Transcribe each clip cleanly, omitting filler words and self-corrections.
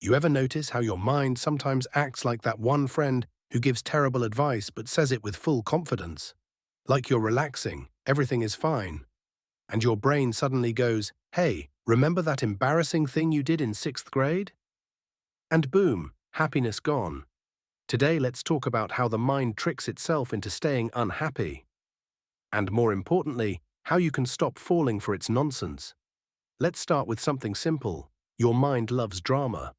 You ever notice how your mind sometimes acts like that one friend who gives terrible advice but says it with full confidence? Like you're relaxing, everything is fine, and your brain suddenly goes, "Hey, remember that embarrassing thing you did in sixth grade?" And boom, happiness gone. Today, let's talk about how the mind tricks itself into staying unhappy. And more importantly, how you can stop falling for its nonsense. Let's start with something simple. Your mind loves drama.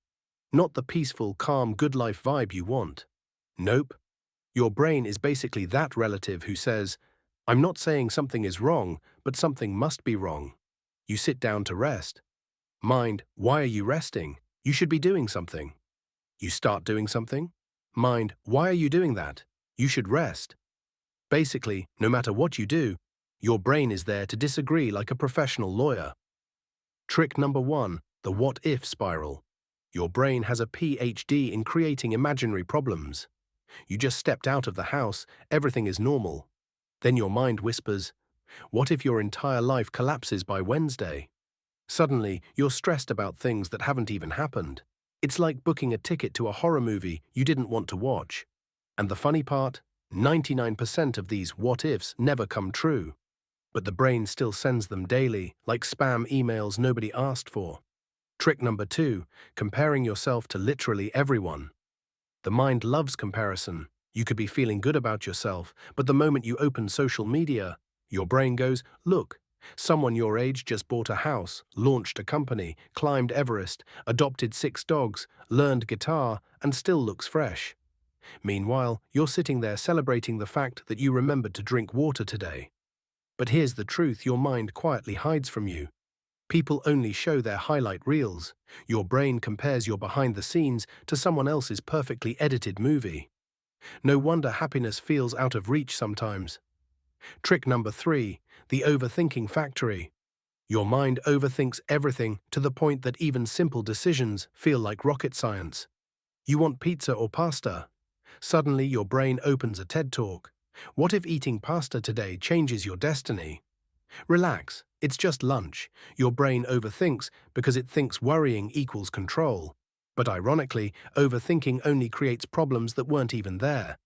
Not the peaceful, calm, good life vibe you want. Nope. Your brain is basically that relative who says, "I'm not saying something is wrong, but something must be wrong." You sit down to rest. Mind, why are you resting? You should be doing something. You start doing something. Mind, why are you doing that? You should rest. Basically, no matter what you do, your brain is there to disagree like a professional lawyer. Trick number one, the what-if spiral. Your brain has a PhD in creating imaginary problems. You just stepped out of the house, everything is normal. Then your mind whispers, what if your entire life collapses by Wednesday? Suddenly, you're stressed about things that haven't even happened. It's like booking a ticket to a horror movie you didn't want to watch. And the funny part, 99% of these what-ifs never come true. But the brain still sends them daily, like spam emails nobody asked for. Trick number two, comparing yourself to literally everyone. The mind loves comparison. You could be feeling good about yourself, but the moment you open social media, your brain goes, look, someone your age just bought a house, launched a company, climbed Everest, adopted 6 dogs, learned guitar, and still looks fresh. Meanwhile, you're sitting there celebrating the fact that you remembered to drink water today. But here's the truth your mind quietly hides from you. People only show their highlight reels. Your brain compares your behind the scenes to someone else's perfectly edited movie. No wonder happiness feels out of reach sometimes. Trick number three, the overthinking factory. Your mind overthinks everything to the point that even simple decisions feel like rocket science. You want pizza or pasta? Suddenly your brain opens a TED Talk. What if eating pasta today changes your destiny? Relax, it's just lunch. Your brain overthinks because it thinks worrying equals control. But ironically, overthinking only creates problems that weren't even there.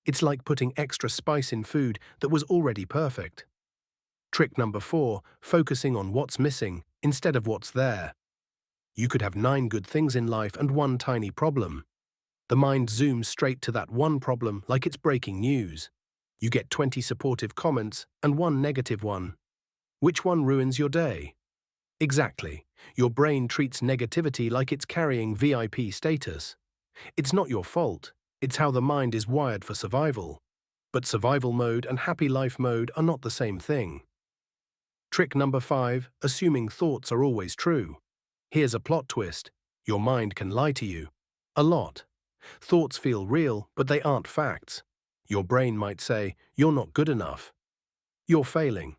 It's like putting extra spice in food that was already perfect. Trick number four, focusing on what's missing instead of what's there. You could have 9 good things in life and one tiny problem. The mind zooms straight to that one problem like it's breaking news. You get 20 supportive comments and one negative one. Which one ruins your day? Exactly. Your brain treats negativity like it's carrying VIP status. It's not your fault. It's how the mind is wired for survival. But survival mode and happy life mode are not the same thing. Trick number 5, assuming thoughts are always true. Here's a plot twist. Your mind can lie to you. A lot. Thoughts feel real, but they aren't facts. Your brain might say, you're not good enough. You're failing.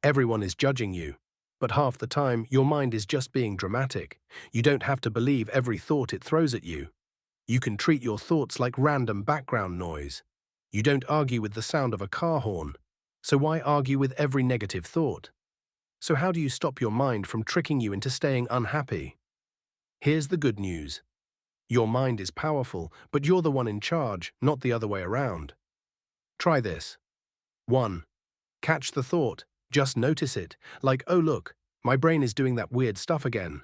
Everyone is judging you. But half the time, your mind is just being dramatic. You don't have to believe every thought it throws at you. You can treat your thoughts like random background noise. You don't argue with the sound of a car horn. So why argue with every negative thought? So how do you stop your mind from tricking you into staying unhappy? Here's the good news. Your mind is powerful, but you're the one in charge, not the other way around. Try this. 1. Catch the thought. Just notice it, like, oh look, my brain is doing that weird stuff again.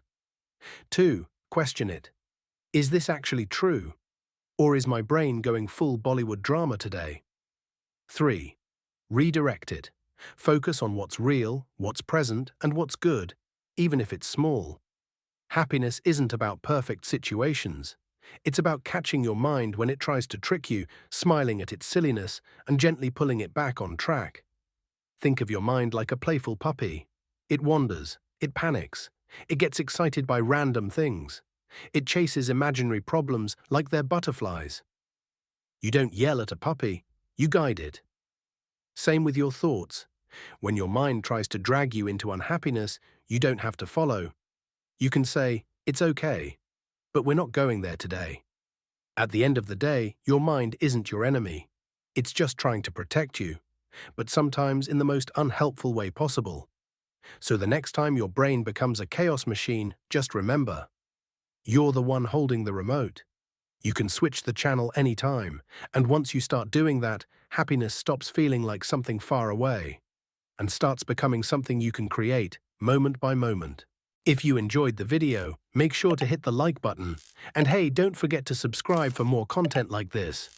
2. Question it. Is this actually true? Or is my brain going full Bollywood drama today? 3. Redirect it. Focus on what's real, what's present, and what's good, even if it's small. Happiness isn't about perfect situations. It's about catching your mind when it tries to trick you, smiling at its silliness, and gently pulling it back on track. Think of your mind like a playful puppy. It wanders, it panics, it gets excited by random things. It chases imaginary problems like they're butterflies. You don't yell at a puppy, you guide it. Same with your thoughts. When your mind tries to drag you into unhappiness, you don't have to follow. You can say, it's okay, but we're not going there today. At the end of the day, your mind isn't your enemy. It's just trying to protect you, but sometimes in the most unhelpful way possible. So the next time your brain becomes a chaos machine, just remember, You're the one holding the remote. You can switch the channel anytime, and once you start doing that, happiness stops feeling like something far away and starts becoming something you can create, moment by moment. If you enjoyed the video, make sure to hit the like button, and hey, don't forget to subscribe for more content like this.